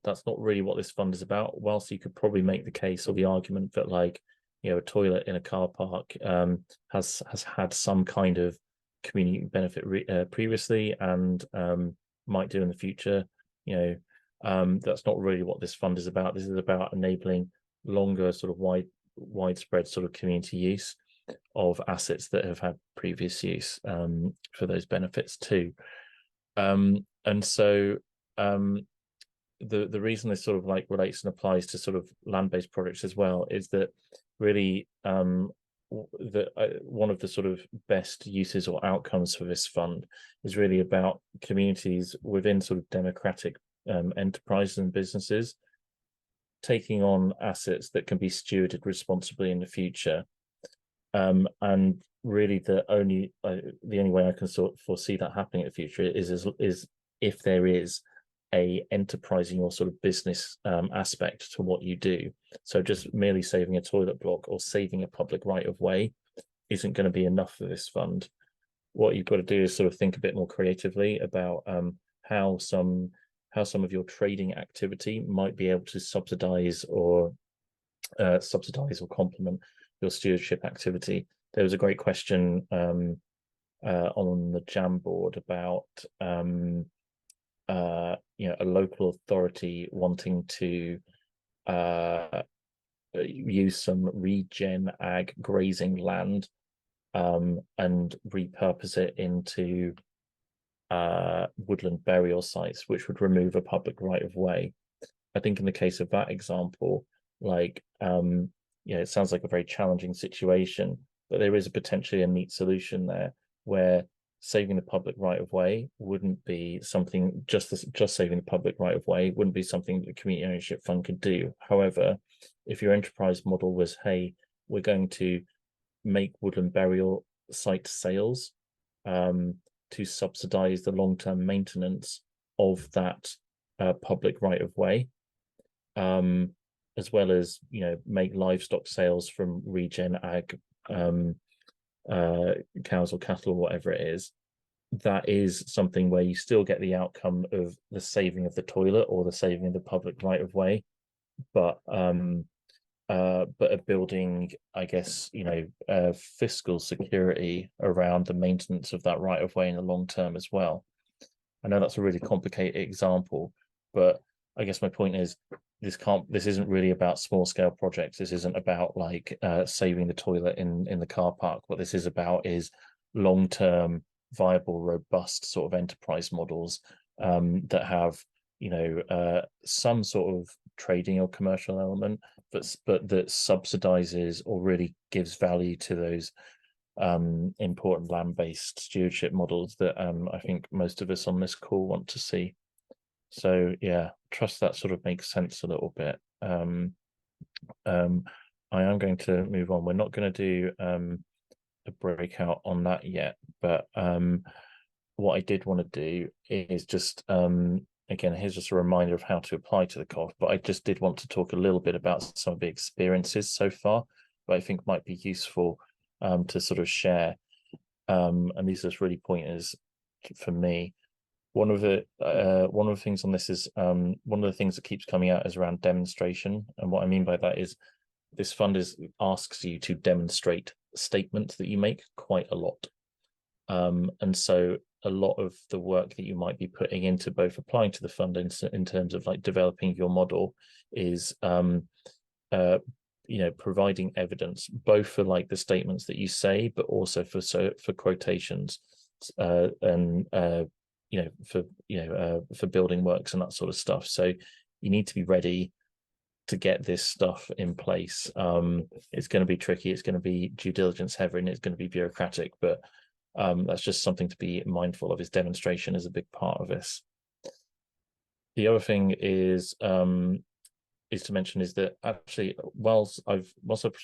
that's not really what this fund is about. Whilst you could probably make the case or the argument that like a toilet in a car park has had some kind of community benefit previously, and might do in the future, that's not really what this fund is about. This is about enabling longer sort of widespread sort of community use of assets that have had previous use for those benefits too. And so the reason this sort of like relates and applies to sort of land-based projects as well is that really one of the sort of best uses or outcomes for this fund is really about communities within sort of democratic enterprises and businesses taking on assets that can be stewarded responsibly in the future, and really the only way I can sort of foresee that happening in the future is if there is a enterprising or sort of business aspect to what you do. So just merely saving a toilet block or saving a public right of way isn't going to be enough for this fund. What you've got to do is sort of think a bit more creatively about how some how some of your trading activity might be able to subsidize or complement your stewardship activity. There was a great question on the Jamboard about a local authority wanting to use some regen ag grazing land and repurpose it into woodland burial sites, which would remove a public right of way. I think in the case of that example, like it sounds like a very challenging situation, but there is potentially a neat solution there where saving the public right of way wouldn't be something, just saving the public right of way wouldn't be something that the community ownership fund could do. However, if your enterprise model was, hey, we're going to make woodland burial site sales to subsidize the long-term maintenance of that public right of way, as well as make livestock sales from regen ag cows or cattle or whatever it is, that is something where you still get the outcome of the saving of the toilet or the saving of the public right of way, but a building, I guess, fiscal security around the maintenance of that right of way in the long term as well. I know that's a really complicated example, but I guess my point is this isn't really about small scale projects. This isn't about like saving the toilet in the car park. What this is about is long term, viable, robust sort of enterprise models that have some sort of trading or commercial element, but that subsidizes or really gives value to those important land-based stewardship models that I think most of us on this call want to see. So yeah, trust that sort of makes sense a little bit. I am going to move on. We're not going to do a breakout on that yet, but what I did want to do is just again, here's just a reminder of how to apply to the COF, but I just did want to talk a little bit about some of the experiences so far that I think might be useful to sort of share. And these are just really pointers for me. One of the things on this is one of the things that keeps coming out is around demonstration. And what I mean by that is this fund asks you to demonstrate statements that you make quite a lot. And so a lot of the work that you might be putting into both applying to the fund in terms of like developing your model is providing evidence both for like the statements that you say, but also for quotations and for building works and that sort of stuff. So you need to be ready to get this stuff in place. It's going to be tricky, it's going to be due diligence heavy, and it's going to be bureaucratic, but that's just something to be mindful of. Is demonstration is a big part of this. The other thing is to mention is that actually, whilst I've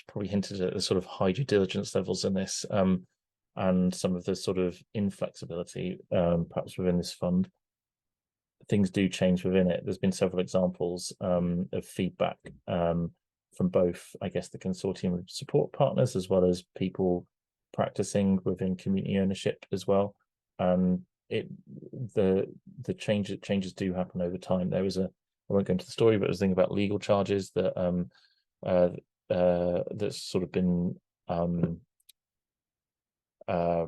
probably hinted at the sort of high due diligence levels in this and some of the sort of inflexibility perhaps within this fund, things do change within it. There's been several examples of feedback from both, I guess, the consortium of support partners as well as people practicing within community ownership as well. And the changes do happen over time. There was I won't go into the story, but it was a thing about legal charges that that's sort of been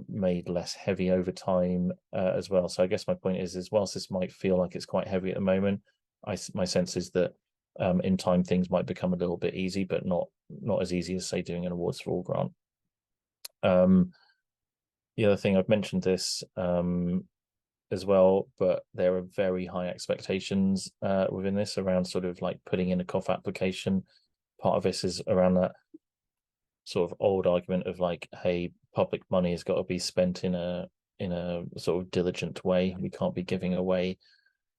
made less heavy over time as well. So I guess my point is whilst this might feel like it's quite heavy at the moment, my sense is that in time things might become a little bit easy, but not as easy as say doing an awards for all grant. The other thing, I've mentioned this as well, but there are very high expectations within this around sort of like putting in a COF application. Part of this is around that sort of old argument of like, hey, public money has got to be spent in a sort of diligent way. We can't be giving away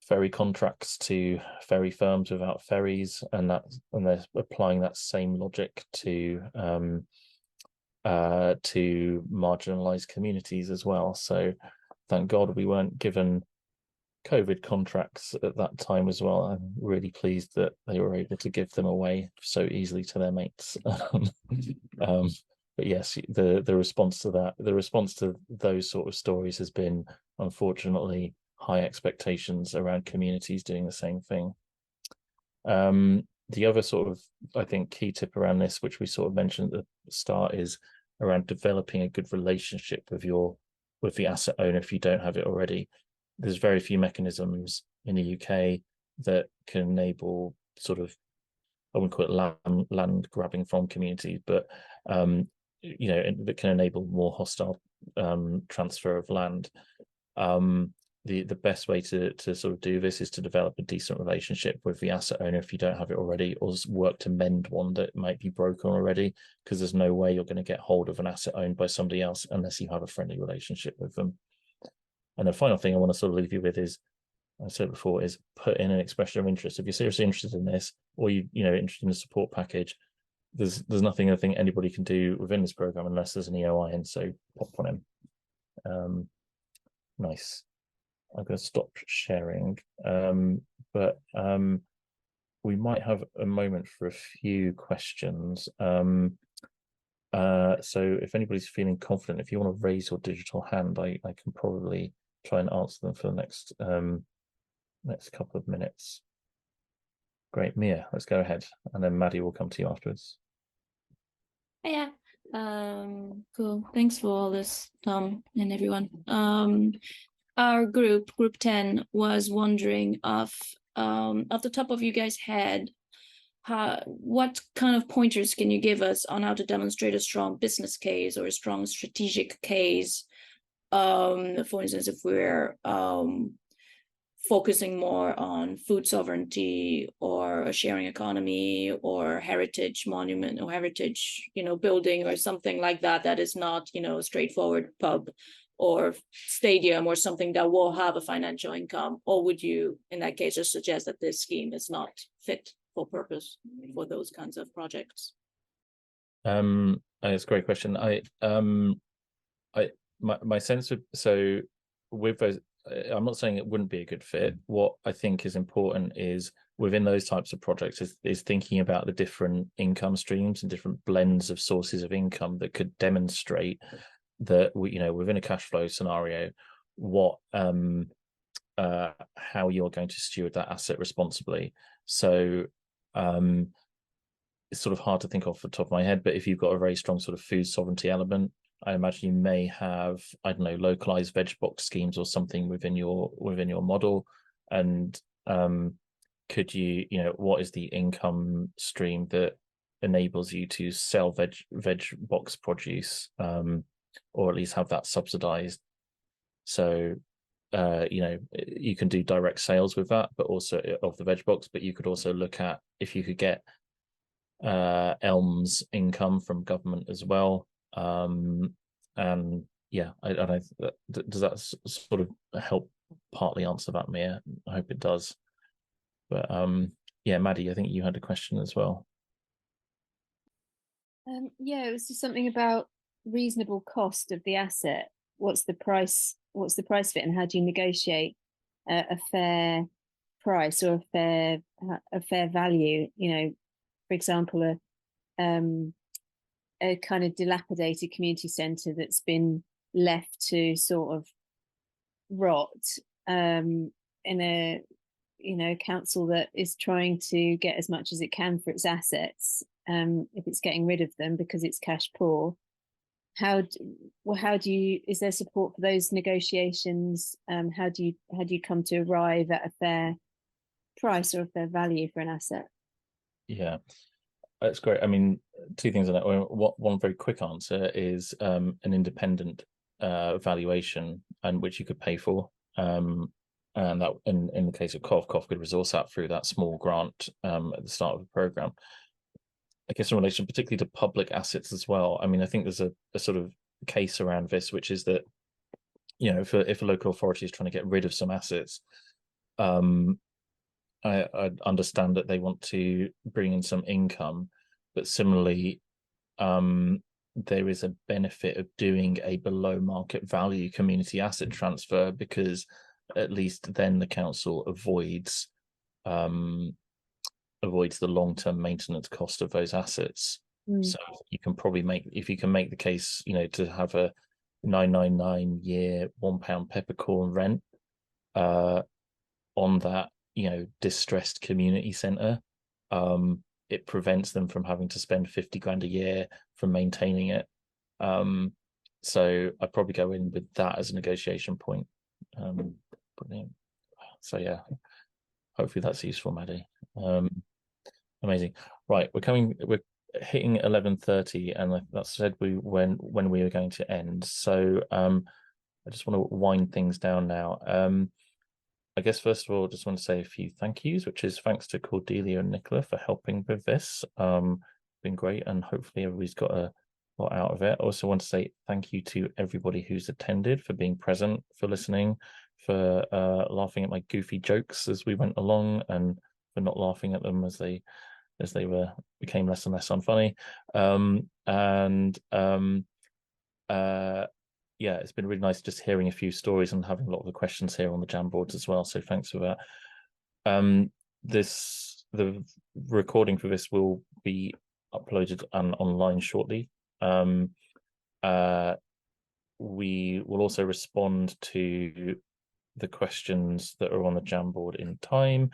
ferry contracts to ferry firms without ferries, and they're applying that same logic to marginalized communities as well. So thank God we weren't given COVID contracts at that time as well. I'm really pleased that they were able to give them away so easily to their mates. But yes, the response to those sort of stories has been unfortunately high expectations around communities doing the same thing. The other sort of, I think, key tip around this, which we sort of mentioned at the start, is around developing a good relationship with the asset owner if you don't have it already. There's very few mechanisms in the UK that can enable sort of, I wouldn't call it land grabbing from communities, but that can enable more hostile transfer of land. The best way to sort of do this is to develop a decent relationship with the asset owner if you don't have it already, or work to mend one that might be broken already, because there's no way you're going to get hold of an asset owned by somebody else unless you have a friendly relationship with them. And the final thing I want to sort of leave you with is, I said before, is put in an expression of interest. If you're seriously interested in this, or interested in the support package, there's nothing I think anybody can do within this program unless there's an EOI, and so pop one in. Nice. I'm going to stop sharing, but we might have a moment for a few questions. So if anybody's feeling confident, if you want to raise your digital hand, I can probably try and answer them for the next couple of minutes. Great, Mia, let's go ahead, and then Maddie will come to you afterwards.
Yeah. Cool. Thanks for all this, Tom and everyone. Our group 10 was wondering off the top of you guys' head, what kind of pointers can you give us on how to demonstrate a strong business case or a strong strategic case? For instance, if we're focusing more on food sovereignty or a sharing economy or heritage monument or heritage, building or something like that, that is not, a straightforward pub or stadium or something that will have a financial income? Or would you, in that case, just suggest that this scheme is not fit for purpose for those kinds of projects?
It's a great question. My sense of, so with those, I'm not saying it wouldn't be a good fit. What I think is important is within those types of projects is thinking about the different income streams and different blends of sources of income that could demonstrate that within a cash flow scenario, what how you're going to steward that asset responsibly. So it's sort of hard to think off the top of my head, but if you've got a very strong sort of food sovereignty element, I imagine you may have, I don't know, localized veg box schemes or something within your model. And could you, what is the income stream that enables you to sell veg box produce, or at least have that subsidized? So you can do direct sales with that, but also of the veg box, but you could also look at if you could get ELMS income from government as well. And yeah, does that sort of help partly answer that, Mia? I hope it does. But yeah, Maddie, I think you had a question as well.
Yeah, it was just something about reasonable cost of the asset. What's the price of it, and how do you negotiate a fair price or a fair value? For example, a kind of dilapidated community centre that's been left to sort of rot in a council that is trying to get as much as it can for its assets, if it's getting rid of them because it's cash poor. How do you, is there support for those negotiations? How do you come to arrive at a fair price or a fair value for an asset?
Yeah, that's great. I mean, two things on that. One very quick answer is an independent valuation, and which you could pay for. And that, in the case of COF could resource that through that small grant at the start of the program. I guess in relation particularly to public assets as well, I mean, I think there's a sort of case around this, which is that, if a local authority is trying to get rid of some assets, I understand that they want to bring in some income, but similarly, there is a benefit of doing a below market value community asset transfer, because at least then the council avoids the long-term maintenance cost of those assets. So you can probably make the case, to have a 999 year £1 peppercorn rent, on that, distressed community centre. It prevents them from having to spend 50 grand a year from maintaining it. So I'd probably go in with that as a negotiation point. Brilliant. So yeah, hopefully that's useful, Maddie. Amazing. Right, we're hitting 11:30, and that said when we were going to end. So I just want to wind things down now. I guess first of all, just want to say a few thank yous, which is thanks to Cordelia and Nicola for helping with this. Been great, and hopefully everybody's got a lot out of it. I also want to say thank you to everybody who's attended, for being present, for listening, for laughing at my goofy jokes as we went along, and for not laughing at them as they became less and less unfunny. Yeah, it's been really nice just hearing a few stories and having a lot of the questions here on the Jamboards as well. So thanks for that. The recording for this will be uploaded and online shortly. We will also respond to the questions that are on the Jamboard in time.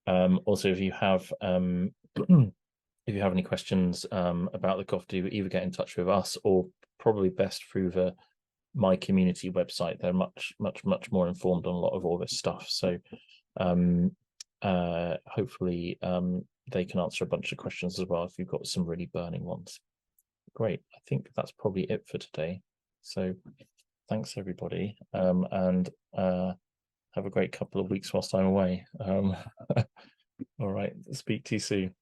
Also, if you have any questions about the GOF, do either get in touch with us, or probably best through the My Community website. They're much more informed on a lot of all this stuff. So hopefully they can answer a bunch of questions as well if you've got some really burning ones. Great. I think that's probably it for today. So thanks everybody, and have a great couple of weeks whilst I'm away. All right, speak to you soon.